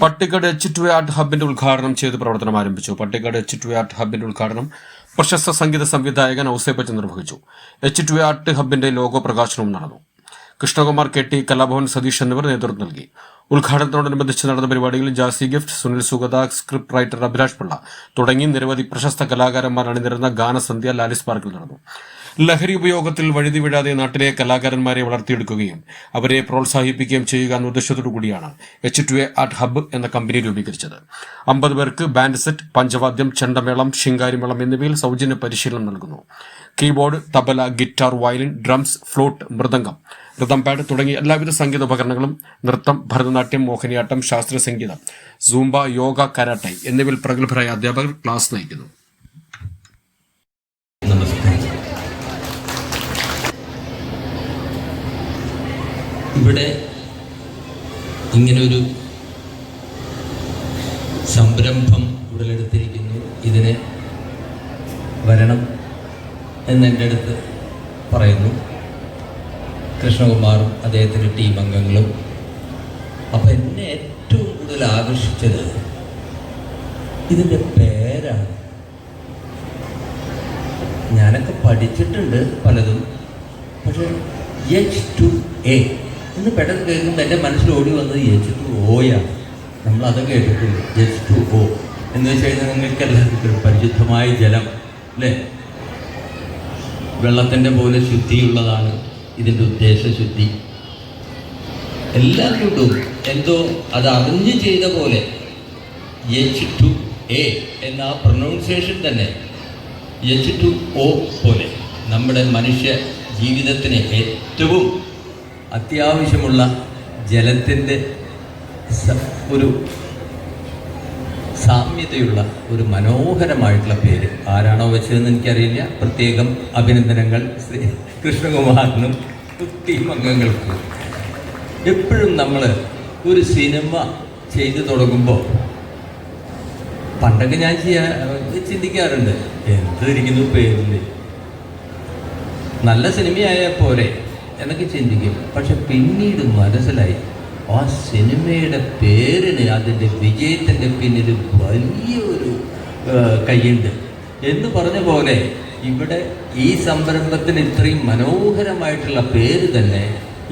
Pattikkad H2A art ഹബിന്റെ ഉദ്ഘാടനം ചെയ്ത് പ്രവർത്തനം ആരംഭിച്ചു. പട്ടിക്കാട് H2A ആർട്ട് ഹബിന്റെ ഉദ്ഘാടനം പ്രശസ്ത സംഗീത സംവിധായകൻ ഔസേപ്പച്ചൻ നിർവഹിച്ചു. H2A ആർട്ട് ഹബിന്റെ ലോഗോ പ്രകാശനവും നടന്നു. കൃഷ്ണകുമാർ KT, കലാഭവൻ സതീഷ് എന്നിവർ നേതൃത്വം നൽകി. ഉദ്ഘാടനത്തോടനുബന്ധിച്ച് നടന്ന പരിപാടിയിൽ ജാസി ഗിഫ്റ്റ്, സുനിൽ സുഗത, സ്ക്രിപ്റ്റ് റൈറ്റർ അഭിലാഷ് പിള്ള തുടങ്ങി നിരവധി പ്രശസ്ത കലാകാരന്മാർ അണിനിരന്ന ഗാനസന്ധ്യ ലാലിസ് പാർക്കിൽ നടന്നു. ലഹരി ഉപയോഗത്തിൽ വഴുതി വീഴാതെ നാട്ടിലെ കലാകാരന്മാരെ വളർത്തിയെടുക്കുകയും അവരെ പ്രോത്സാഹിപ്പിക്കുകയും ചെയ്യുക എന്ന ഉദ്ദേശത്തോടുകൂടിയാണ് H2A ആർട്ട് ഹബ്ബ് എന്ന കമ്പനി രൂപീകരിച്ചത്. 50 പേർക്ക് ബാൻഡ് സെറ്റ്, പഞ്ചവാദ്യം, ചെണ്ടമേളം, ശിങ്കാരിമേളം എന്നിവയിൽ സൗജന്യ പരിശീലനം നൽകുന്നു. Keyboard, tabla, guitar, violin, drums, flute, mridangam, rhythm pad തുടങ്ങിയ എല്ലാവിധ സംഗീത ഉപകരണങ്ങളും, നൃത്തം, ഭരതനാട്യം, മോഹിനിയാട്ടം, ശാസ്ത്രീയ സംഗീതം, സൂംബ, യോഗ, കരാട്ടെ എന്നിവയിൽ പ്രഗത്ഭരായ അധ്യാപകർ ക്ലാസ് നയിക്കുന്നു. ഇവിടെ ഇങ്ങനൊരു സംരംഭം ഉടലെടുത്തിരിക്കുന്നു. ഇതിന് വരണം എന്നെൻ്റെ അടുത്ത് പറയുന്നു കൃഷ്ണകുമാറും അദ്ദേഹത്തിൻ്റെ ടീം അംഗങ്ങളും. അപ്പം എന്നെ ഏറ്റവും കൂടുതൽ ആകർഷിച്ചത് ഇതിൻ്റെ പേരാണ്. ഞാനൊക്കെ പഠിച്ചിട്ടുണ്ട് പലതും, പക്ഷേ H2A എന്ന് പെട്ടെന്ന് കേൾക്കുമ്പോൾ എൻ്റെ മനസ്സിൽ ഓടി വന്നത് H2Oയാണ്. നമ്മളത് കേട്ടിട്ടുണ്ട്, H2O എന്ന് വെച്ച് കഴിഞ്ഞാൽ നിങ്ങൾക്ക് എല്ലാവർക്കും പരിശുദ്ധമായ ജലം അല്ലേ, വെള്ളത്തിൻ്റെ പോലെ ശുദ്ധിയുള്ളതാണ് ഇതിൻ്റെ ഉദ്ദേശശുദ്ധി. എല്ലാവരോടും എന്തോ അത് അറിഞ്ഞ് ചെയ്ത പോലെ H2A എന്ന ആ പ്രൊനൗൺസിയേഷൻ തന്നെ H2O പോലെ നമ്മുടെ മനുഷ്യ ജീവിതത്തിന് ഏറ്റവും അത്യാവശ്യമുള്ള ജലത്തിൻ്റെ ഒരു സാമ്യതയുള്ള ഒരു മനോഹരമായിട്ടുള്ള പേര് ആരാണോ വെച്ചതെന്ന് എനിക്കറിയില്ല. പ്രത്യേകം അഭിനന്ദനങ്ങൾ ശ്രീ കൃഷ്ണകുമാറിനും ടീം അംഗങ്ങൾക്കും. എപ്പോഴും നമ്മൾ ഒരു സിനിമ ചെയ്തു തുടങ്ങുമ്പോൾ പണ്ടൊക്കെ ഞാൻ ചിന്തിക്കാറുണ്ട്, എന്തിരിക്കുന്നു പേരിൽ, നല്ല സിനിമയായാൽ പോരെ എന്നൊക്കെ ചിന്തിക്കും. പക്ഷെ പിന്നീട് മനസ്സിലായി ആ സിനിമയുടെ പേരിന്, അതിൻ്റെ വിജയത്തിൻ്റെ പിന്നിൽ വലിയൊരു കൈയുണ്ട് എന്ന് പറഞ്ഞ പോലെ ഇവിടെ ഈ സംരംഭത്തിന് ഇത്രയും മനോഹരമായിട്ടുള്ള പേര് തന്നെ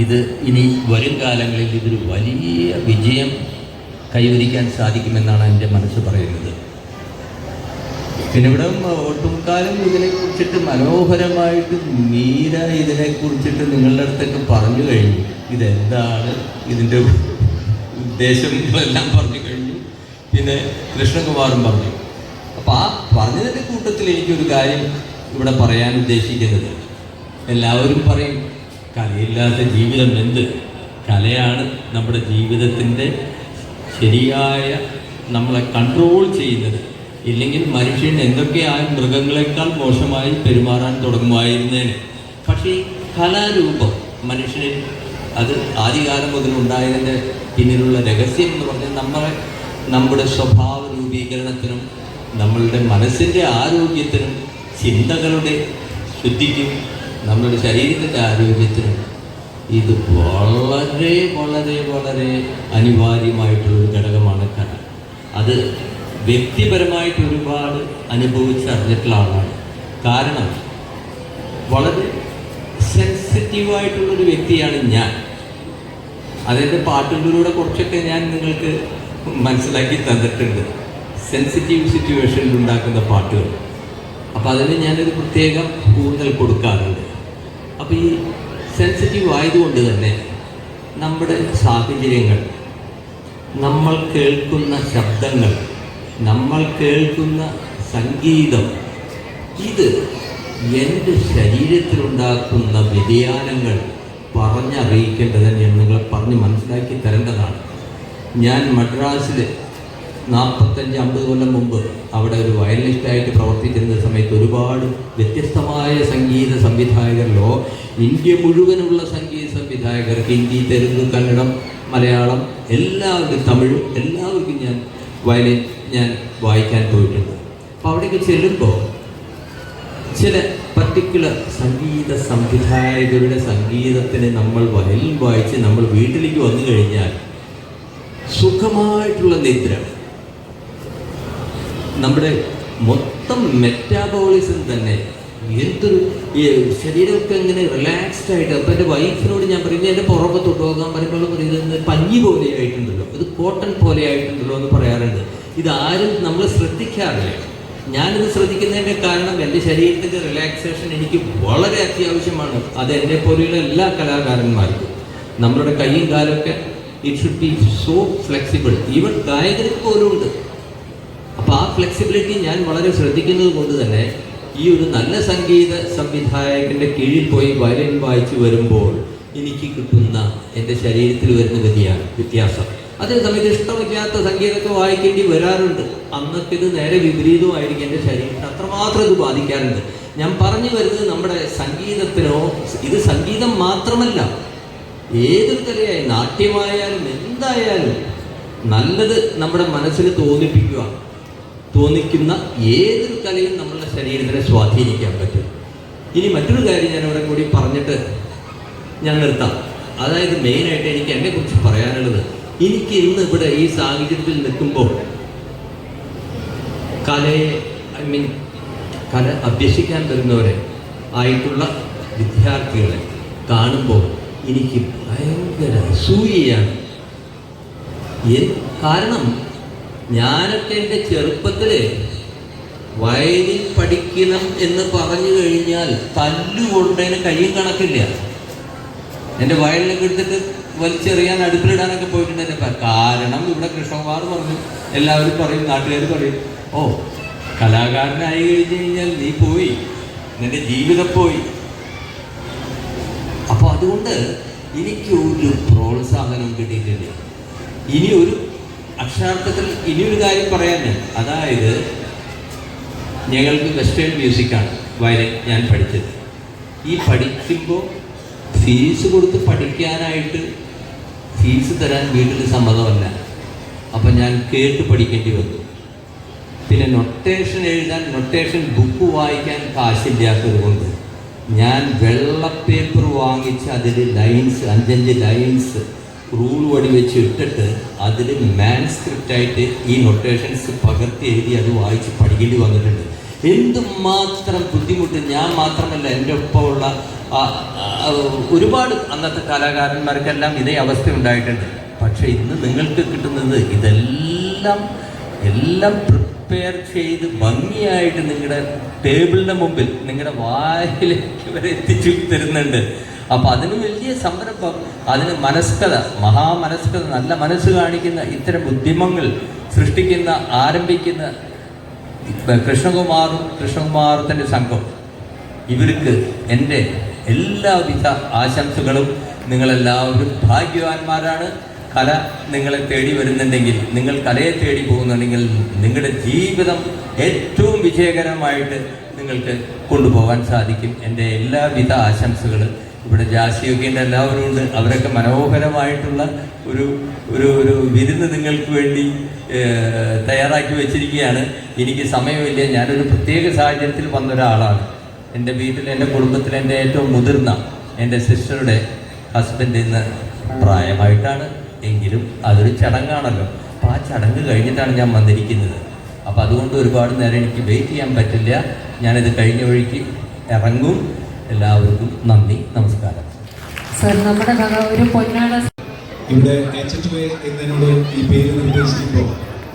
ഇത് ഇനി വരും കാലങ്ങളിൽ ഇതൊരു വലിയ വിജയം കൈവരിക്കാൻ സാധിക്കുമെന്നാണ് എൻ്റെ മനസ്സ് പറയുന്നത്. പിന്നെ ഇവിടെ ഒട്ടുമുക്കാലും ഇതിനെക്കുറിച്ചിട്ട് മനോഹരമായിട്ട് മീര ഇതിനെക്കുറിച്ചിട്ട് നിങ്ങളുടെ അടുത്തൊക്കെ പറഞ്ഞു കഴിഞ്ഞു. ഇതെന്താണ്, ഇതിൻ്റെ ഉദ്ദേശങ്ങളെല്ലാം പറഞ്ഞു കഴിഞ്ഞു. പിന്നെ കൃഷ്ണകുമാറും പറഞ്ഞു. അപ്പോൾ ആ പറഞ്ഞതിൻ്റെ കൂട്ടത്തിൽ എനിക്കൊരു കാര്യം ഇവിടെ പറയാൻ ഉദ്ദേശിക്കുന്നത്, എല്ലാവരും പറയും കലയില്ലാത്ത ജീവിതം എന്ത്? കലയാണ് നമ്മുടെ ജീവിതത്തിൻ്റെ ശരിയായ നമ്മളെ കൺട്രോൾ ചെയ്യുന്നത്. ഇല്ലെങ്കിൽ മനുഷ്യൻ എന്തൊക്കെയായും മൃഗങ്ങളെക്കാൾ മോശമായി പെരുമാറാൻ തുടങ്ങുമായിരുന്നേന്. പക്ഷേ ഈ കലാരൂപം മനുഷ്യനിൽ അത് ആദ്യകാലം മുതൽ ഉണ്ടായതിൻ്റെ പിന്നിലുള്ള രഹസ്യം എന്ന് പറഞ്ഞാൽ നമ്മുടെ സ്വഭാവ രൂപീകരണത്തിനും നമ്മളുടെ മനസ്സിൻ്റെ ആരോഗ്യത്തിനും ചിന്തകളുടെ ശുദ്ധിക്കും നമ്മുടെ ശരീരത്തിൻ്റെ ആരോഗ്യത്തിനും ഇത് വളരെ വളരെ വളരെ അനിവാര്യമായിട്ടുള്ളൊരു ഘടകമാണ് കല. അത് വ്യക്തിപരമായിട്ട് ഒരുപാട് അനുഭവിച്ചറിഞ്ഞിട്ടുള്ള ആളാണ്. കാരണം വളരെ സെൻസിറ്റീവായിട്ടുള്ളൊരു വ്യക്തിയാണ് ഞാൻ. അതിൻ്റെ പാട്ടുകളിലൂടെ കുറച്ചൊക്കെ ഞാൻ നിങ്ങൾക്ക് മനസ്സിലാക്കി തന്നിട്ടുണ്ട്, സെൻസിറ്റീവ് സിറ്റുവേഷനിൽ ഉണ്ടാക്കുന്ന പാട്ടുകൾ. അപ്പോൾ അതിന് ഞാനൊരു പ്രത്യേകം കൂടുതൽ കൊടുക്കാറുണ്ട്. അപ്പോൾ ഈ സെൻസിറ്റീവ് ആയതുകൊണ്ട് തന്നെ നമ്മുടെ സാഹചര്യങ്ങൾ, നമ്മൾ കേൾക്കുന്ന ശബ്ദങ്ങൾ, നമ്മൾ കേൾക്കുന്ന സംഗീതം, ഇത് എൻ്റെ ശരീരത്തിലുണ്ടാക്കുന്ന വ്യതിയാനങ്ങൾ പറഞ്ഞറിയിക്കേണ്ടത് നിങ്ങൾ പറഞ്ഞ് മനസ്സിലാക്കി തരേണ്ടതാണ്. ഞാൻ മദ്രാസിൽ 45-50 കൊല്ലം മുമ്പ് അവിടെ ഒരു വയലിനിസ്റ്റായിട്ട് പ്രവർത്തിച്ചിരുന്ന സമയത്ത് ഒരുപാട് വ്യത്യസ്തമായ സംഗീത സംവിധായകരിലോ ഇന്ത്യ മുഴുവനുള്ള സംഗീത സംവിധായകർ, ഹിന്ദി, തെലുങ്ക്, കന്നഡം, മലയാളം, എല്ലാവരും, തമിഴും എല്ലാവർക്കും ഞാൻ വായിക്കാൻ പോയിട്ടുണ്ട്. അപ്പോൾ അവിടേക്ക് ചെല്ലുമ്പോൾ ചില പർട്ടിക്കുലർ സംഗീത സംവിധായകരുടെ സംഗീതത്തിന് നമ്മൾ വയലിൻ വായിച്ച് നമ്മൾ വീട്ടിലേക്ക് വന്നു കഴിഞ്ഞാൽ സുഖമായിട്ടുള്ള നിദ്ര, നമ്മുടെ മൊത്തം മെറ്റാബോളിസം തന്നെ എന്തൊരു ശരീരമൊക്കെ ഇങ്ങനെ റിലാക്സ്ഡ് ആയിട്ട്. അപ്പം എൻ്റെ വൈഫിനോട് ഞാൻ പറയുന്നത് എൻ്റെ പുറമെ തൊട്ട് നോക്കാൻ പറയുമ്പോൾ പറയുന്നത് പഞ്ഞി പോലെ ആയിട്ടുണ്ടല്ലോ, ഇത് കോട്ടൺ പോലെ ആയിട്ടുണ്ടല്ലോ എന്ന് പറയാറുണ്ട്. ഇതാരും നമ്മൾ ശ്രദ്ധിക്കാറില്ല. ഞാനിത് ശ്രദ്ധിക്കുന്നതിൻ്റെ കാരണം എൻ്റെ ശരീരത്തിൻ്റെ റിലാക്സേഷൻ എനിക്ക് വളരെ അത്യാവശ്യമാണ്. അത് എന്നെ പോലെയുള്ള എല്ലാ കലാകാരന്മാർക്കും. നമ്മളുടെ കൈയും കാലമൊക്കെ it should be so flexible. Even ഗായകർക്ക് പോലും ഉണ്ട്. അപ്പോൾ ആ ഫ്ലെക്സിബിലിറ്റി ഞാൻ വളരെ ശ്രദ്ധിക്കുന്നത് കൊണ്ട് തന്നെ ഈ ഒരു നല്ല സംഗീത സംവിധായകൻ്റെ കീഴിൽ പോയി വയലിൻ വായിച്ചു വരുമ്പോൾ എനിക്ക് കിട്ടുന്ന എൻ്റെ ശരീരത്തിൽ വരുന്ന വ്യത്യാസം, അതേസമയത്ത് ഇഷ്ടമില്ലാത്ത സംഗീതമൊക്കെ വായിക്കേണ്ടി വരാറുണ്ട്. അന്നൊക്കെ ഇത് നേരെ വിപരീതമായിരിക്കും. എൻ്റെ ശരീരത്തിന് അത്രമാത്രം ഇത് ബാധിക്കാറുണ്ട്. ഞാൻ പറഞ്ഞു വരുന്നത് നമ്മുടെ സംഗീതത്തിനോ, ഇത് സംഗീതം മാത്രമല്ല, ഏതൊരു കലയായാലും നാട്യമായാലും എന്തായാലും നല്ലത് നമ്മുടെ മനസ്സിൽ തോന്നിക്കുന്ന ഏതൊരു കലയും നമ്മളുടെ ശരീരത്തിനെ സ്വാധീനിക്കാൻ പറ്റും. ഇനി മറ്റൊരു കാര്യം ഞാൻ ഇവിടെ കൂടി പറഞ്ഞിട്ട് ഞാൻ നിർത്താം. അതായത് മെയിനായിട്ട് എനിക്ക് എന്നെക്കുറിച്ച് പറയാനുള്ളത്, എനിക്ക് ഇന്ന് ഇവിടെ ഈ സാഹചര്യത്തിൽ നിൽക്കുമ്പോൾ കല അഭ്യസിക്കാൻ വരുന്നവരെ ആയിട്ടുള്ള വിദ്യാർത്ഥികളെ കാണുമ്പോൾ എനിക്ക് ഭയങ്കര അസൂയയാണ്. കാരണം ഞാനൊക്കെ എൻ്റെ ചെറുപ്പത്തിൽ വയലിൻ പഠിക്കണം എന്ന് പറഞ്ഞു കഴിഞ്ഞാൽ തല്ലുകൊണ്ടതിന് കയ്യും കണക്കില്ല. എൻ്റെ വയലിനൊക്കെ എടുത്തിട്ട് വലിച്ചെറിയാൻ അടുപ്പിലിടാനൊക്കെ പോയിട്ടുണ്ട് എൻ്റെ. കാരണം ഇവിടെ കൃഷ്ണകുമാർ പറഞ്ഞു, എല്ലാവരും പറയും, നാട്ടുകാർ പറയും, ഓ കലാകാരനായി കഴിഞ്ഞ് കഴിഞ്ഞാൽ നീ പോയി, നിൻ്റെ ജീവിതം പോയി. അപ്പോൾ അതുകൊണ്ട് എനിക്ക് ഒരു പ്രോത്സാഹനം കിട്ടിയിട്ടില്ല. ഇനി ഒരു അക്ഷരാർത്ഥത്തിൽ ഇനിയൊരു കാര്യം പറയാൻ ഞാൻ, അതായത് ഞങ്ങൾക്ക് വെസ്റ്റേൺ മ്യൂസിക്കാണ് വയലിൻ ഞാൻ പഠിച്ചത്. ഈ പഠിക്കുമ്പോൾ ഫീസ് കൊടുത്ത് പഠിക്കാനായിട്ട് ഫീസ് തരാൻ വീട്ടിൽ സമ്മതമല്ല. അപ്പം ഞാൻ കേട്ട് പഠിക്കേണ്ടി വന്നു. പിന്നെ നൊട്ടേഷൻ എഴുതാൻ, നൊട്ടേഷൻ ബുക്ക് വായിക്കാൻ കാശില്ലാത്തത് കൊണ്ട് ഞാൻ വെള്ള പേപ്പർ വാങ്ങിച്ച് അതിൽ ലൈൻസ് 5 ലൈൻസ് റൂൾ വടി വെച്ച് ഇട്ടിട്ട് അതിൽ മാൻസ്ക്രിപ്റ്റായിട്ട് ഈ നൊട്ടേഷൻസ് പകർത്തി എഴുതി അത് വായിച്ച് പഠിക്കേണ്ടി വന്നിട്ടുണ്ട്. എന്തുമാത്രം ബുദ്ധിമുട്ട്. ഞാൻ മാത്രമല്ല, എൻ്റെ ഒപ്പമുള്ള ഒരുപാട് അന്നത്തെ കലാകാരന്മാർക്കെല്ലാം ഇതേ അവസ്ഥ ഉണ്ടായിട്ടുണ്ട്. പക്ഷേ ഇന്ന് നിങ്ങൾക്ക് കിട്ടുന്നത് ഇതെല്ലാം പ്രിപ്പയർ ചെയ്ത് ഭംഗിയായിട്ട് നിങ്ങളുടെ ടേബിളിൻ്റെ മുമ്പിൽ നിങ്ങളുടെ വായിലേക്ക് വരെ എത്തിച്ചു തരുന്നുണ്ട്. അപ്പോൾ അതിന് വലിയ സംരംഭം, അതിന് മനസ്കത, മഹാമനസ്കത, നല്ല മനസ്സ് കാണിക്കുന്ന ഇത്തരം ഉദ്യമങ്ങൾ സൃഷ്ടിക്കുന്ന ആരംഭിക്കുന്ന കൃഷ്ണകുമാറത്തിൻ്റെ സംഘം, ഇവർക്ക് എൻ്റെ എല്ലാവിധ ആശംസകളും. നിങ്ങളെല്ലാവരും ഭാഗ്യവാന്മാരാണ്. കല നിങ്ങളെ തേടി വരുന്നുണ്ടെങ്കിൽ, നിങ്ങൾ കലയെ തേടി പോകുന്നുണ്ടെങ്കിൽ നിങ്ങളുടെ ജീവിതം ഏറ്റവും വിജയകരമായിട്ട് നിങ്ങൾക്ക് കൊണ്ടുപോകാൻ സാധിക്കും. എൻ്റെ എല്ലാവിധ ആശംസകൾ. ഇവിടെ ജാസിയൊക്കെ ഉണ്ട്, എല്ലാവരും ഉണ്ട്. അവരൊക്കെ മനോഹരമായിട്ടുള്ള ഒരു വിരുന്ന് നിങ്ങൾക്ക് വേണ്ടി തയ്യാറാക്കി വെച്ചിരിക്കുകയാണ്. എനിക്ക് സമയമില്ല. ഞാനൊരു പ്രത്യേക സാഹചര്യത്തിൽ വന്നൊരാളാണ്. എൻ്റെ വീട്ടിൽ, എൻ്റെ കുടുംബത്തിൽ എൻ്റെ ഏറ്റവും മുതിർന്ന എൻ്റെ സിസ്റ്ററുടെ ഹസ്ബൻഡ് ഇന്ന് പ്രായമായിട്ടാണ്, എങ്കിലും അതൊരു ചടങ്ങാണല്ലോ. അപ്പോൾ ആ ചടങ്ങ് കഴിഞ്ഞിട്ടാണ് ഞാൻ വന്നിരിക്കുന്നത്. അപ്പോൾ അതുകൊണ്ട് ഒരുപാട് നേരം എനിക്ക് വെയിറ്റ് ചെയ്യാൻ പറ്റില്ല. ഞാനിത് കഴിഞ്ഞ വഴിക്ക് ഇറങ്ങും. എല്ലാവർക്കും നന്ദി, നമസ്കാരം. സർ, നമ്മുടെ ഒരു പൊന്നാട ഇവിടെ H2A എന്നതിനോട് ഈ പേര് നിർദ്ദേശിക്കുമ്പോൾ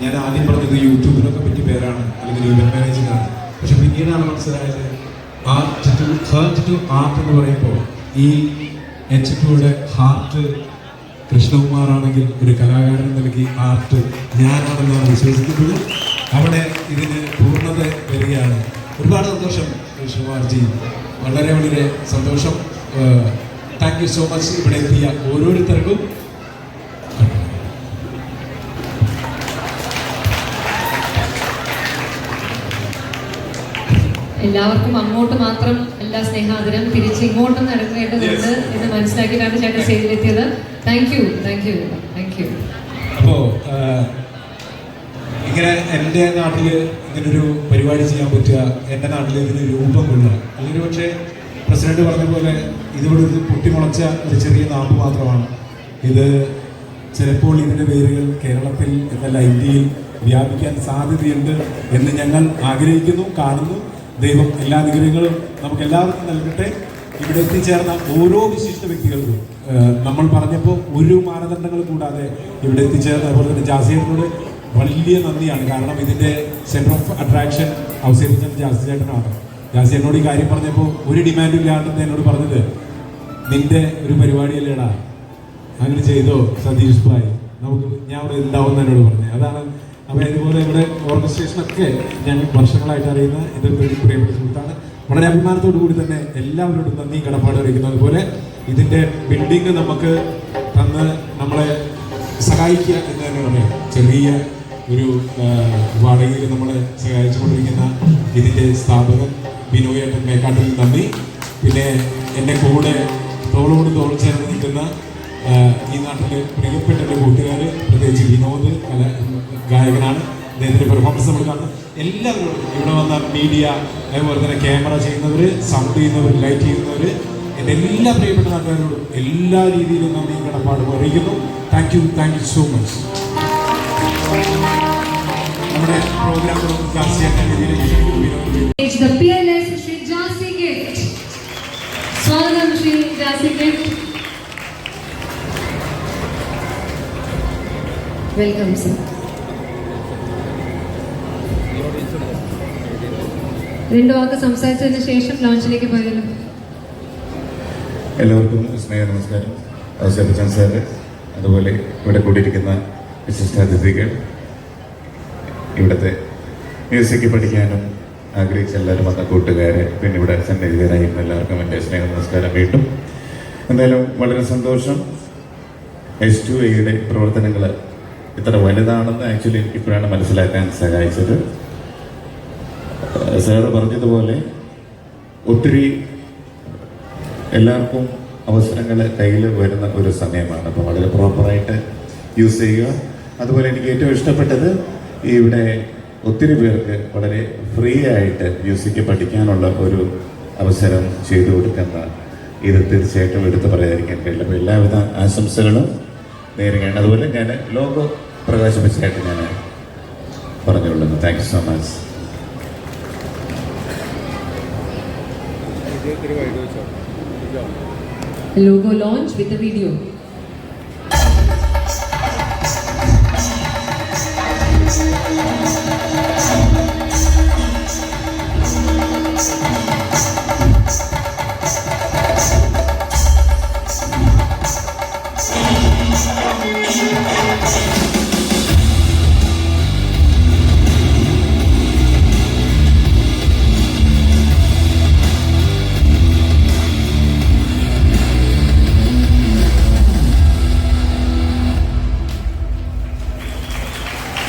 ഞാൻ ആദ്യം പറഞ്ഞത് യൂട്യൂബിനൊക്കെ പറ്റിയ പേരാണ്, അല്ലെങ്കിൽ ഇവന്റ് മാനേജിംഗ് ആണ്. പക്ഷെ പിന്നീടാണ് മനസ്സിലായത് ആർട്ട് ടു ആർട്ട് എന്ന് പറയുമ്പോൾ ഈ H2യുടെ ഹാർട്ട് കൃഷ്ണകുമാറാണെങ്കിൽ ഒരു കലാകാരൻ നൽകി ആർട്ട് ഞാനാണെന്നാണ് വിശ്വസിക്കുന്നത്. അവിടെ ഇതിന് പൂർണ്ണത വരികയാണ്. ഒരുപാട് സന്തോഷം കൃഷ്ണകുമാർജി, വളരെ വളരെ സന്തോഷം. Thank you so much. ഇവിടെ എത്തിയ ഓരോരുത്തർക്കും എല്ലാവർക്കും അങ്ങോട്ട് മാത്രം എല്ലാ സ്നേഹാദരം, തിരിച്ച് ഇങ്ങോട്ടും നടക്കേണ്ടതുണ്ട് എന്ന് മനസ്സിലാക്കിയിട്ടാണ് ചേട്ടൻ സ്റ്റേജിലെത്തിയത്. Thank you. അപ്പോൾ ഇങ്ങനെ എൻ്റെ നാട്ടിൽ ഇങ്ങനൊരു പരിപാടി ചെയ്യാൻ പറ്റുക, എൻ്റെ നാട്ടിൽ ഇതിന് രൂപം കൊള്ളുക. അല്ലെങ്കിൽ പക്ഷേ പ്രസിഡന്റ് പറഞ്ഞ പോലെ ഇതിവിടെ ഒരു പൊട്ടിമുളച്ച ഒരു ചെറിയ നാമ്പ് മാത്രമാണ്. ഇത് ചിലപ്പോൾ ഇതിൻ്റെ പേരുകൾ കേരളത്തിൽ എന്നല്ല ഇന്ത്യയിൽ വ്യാപിക്കാൻ സാധ്യതയുണ്ട് എന്ന് ഞങ്ങൾ ആഗ്രഹിക്കുന്നു, കാണുന്നു. ദൈവം എല്ലാ അനുഗ്രഹങ്ങളും നമുക്ക് എല്ലാവർക്കും നൽകട്ടെ. ഇവിടെ എത്തിച്ചേർന്ന ഓരോ വിശിഷ്ട വ്യക്തികൾക്കും നമ്മൾ പറഞ്ഞപ്പോൾ ഒരു മാനദണ്ഡങ്ങൾ കൂടാതെ ഇവിടെ എത്തിച്ചേർന്ന, അതുപോലെ തന്നെ ജാസിയേട്ടനോട് വലിയ നന്ദിയാണ്. കാരണം ഇതിൻ്റെ സെൻറ്റർ ഓഫ് അട്രാക്ഷൻ അവതരിപ്പിച്ചത് ജാസി ചേട്ടനാണ്. ജാസി എന്നോട് ഈ കാര്യം പറഞ്ഞപ്പോൾ ഒരു ഡിമാൻഡും ഇല്ലാണ്ടെന്ന് എന്നോട് പറഞ്ഞത്, നിന്റെ ഒരു പരിപാടിയല്ലേടാ, അങ്ങനെ ചെയ്തോ സതീഷ് ഭായ്, നമുക്ക് ഞാൻ അവിടെ ഉണ്ടാവും എന്നോട് പറഞ്ഞത്. അതാണ്. അപ്പോൾ ഇതുപോലെ ഇവിടെ ഓർക്കസ്ട്രേഷനൊക്കെ ഞാൻ വർഷങ്ങളായിട്ട് അറിയുന്ന എൻ്റെ ഒരു പ്രിയപ്പെട്ട സുഹൃത്താണ്. വളരെ അഭിമാനത്തോടു കൂടി തന്നെ എല്ലാവരോടും നന്ദിയും കടപ്പാട് അറിയിക്കുന്നു. അതുപോലെ ഇതിൻ്റെ ബിൽഡിംഗ് നമുക്ക് തന്ന് നമ്മളെ സഹായിക്കുക എന്ന് തന്നെ പറയാം. ചെറിയ ഒരു വാടകയിൽ നമ്മളെ സഹായിച്ചുകൊണ്ടിരിക്കുന്ന ഇതിൻ്റെ സ്ഥാപകൻ ബിനോയേട്ടൻ മേക്കാട്ടിൽ നന്ദി. പിന്നെ എൻ്റെ കൂടെ തോളോട് തോൾ ചേർന്ന് നിൽക്കുന്ന ഈ നാട്ടിലെ പ്രിയപ്പെട്ട എൻ്റെ കൂട്ടുകാർ, പ്രത്യേകിച്ച് വിനോദ് ഗായകനാണ്. അദ്ദേഹത്തിൻ്റെ പെർഫോമൻസ് നമ്മൾ കാണുന്നത്. എല്ലാവരോടും ഇവിടെ വന്ന മീഡിയ, അതുപോലെ തന്നെ ക്യാമറ ചെയ്യുന്നവർ, സൗണ്ട് ചെയ്യുന്നവർ, ലൈറ്റ് ചെയ്യുന്നവർ, എൻ്റെ എല്ലാ പ്രിയപ്പെട്ട നാട്ടുകാരോടും എല്ലാ രീതിയിലും നന്ദി കടപ്പാട് അറിയിക്കുന്നു. Thank you so much. നമ്മുടെ പ്രോഗ്രാം സ്വാഗതം ശ്രീ ജാസി ഗിഫ്റ്റ്. Welcome sir. രണ്ടു വാക്ക് സംസാരിച്ചതിന് ശേഷം ലോഞ്ചിലേക്ക് പോയാലും. എല്ലാവർക്കും സ്നേഹ നമസ്കാരം. അവസരപ്പച്ചൻ സാറ്, അതുപോലെ ഇവിടെ കൂടിയിരിക്കുന്ന വിശിഷ്ടാതിഥികൾ, ഇവിടുത്തെ മ്യൂസിക് പഠിക്കാനും ആഗ്രഹിച്ച എല്ലാവരും വന്ന കൂട്ടുകാരെ, പിന്നെ ഇവിടെ സന്നിഹിതരായിരുന്ന എല്ലാവർക്കും എൻ്റെ സ്നേഹ നമസ്കാരം വീണ്ടും. എന്തായാലും വളരെ സന്തോഷം. H2A പ്രവർത്തനങ്ങൾ ഇത്ര വലുതാണെന്ന് ആക്ച്വലി എനിക്കിപ്പോഴാണ് മനസ്സിലാക്കാൻ സഹായിച്ചത്. സാറ് പറഞ്ഞതുപോലെ ഒത്തിരി എല്ലാവർക്കും അവസരങ്ങൾ കയ്യിൽ വരുന്ന ഒരു സമയമാണ്. അപ്പോൾ വളരെ പ്രോപ്പറായിട്ട് യൂസ് ചെയ്യുക. അതുപോലെ എനിക്ക് ഏറ്റവും ഇഷ്ടപ്പെട്ടത് ഇവിടെ ഒത്തിരി പേർക്ക് വളരെ ഫ്രീ ആയിട്ട് മ്യൂസിക് പഠിക്കാനുള്ള ഒരു അവസരം ചെയ്തു കൊടുക്കുന്ന ഇത് തീർച്ചയായിട്ടും എടുത്തു പറയാതിരിക്കാൻ കഴിയില്ല. അപ്പോൾ എല്ലാവിധ ആശംസകളും നേരുകയാണ്. അതുപോലെ ഞാൻ ലോഗോ പ്രകാശിപ്പിച്ചായിട്ട് ഞാൻ പറഞ്ഞുകൊള്ളുന്നു. Thank you so much. Logo launch with a video.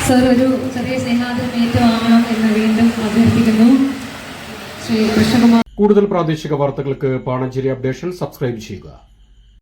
Sir, ഒരു ചെറിയ സ്നേഹാദരം ഏറ്റുവാങ്ങണം എന്ന് വീണ്ടും അഭ്യർത്ഥിക്കുന്നു. ശ്രീ കൃഷ്ണകുമാർ. കൂടുതൽ പ്രാദേശിക വാർത്തകൾക്ക് പാണഞ്ചേരി അപ്ഡേഷൻ സബ്സ്ക്രൈബ് ചെയ്യുക.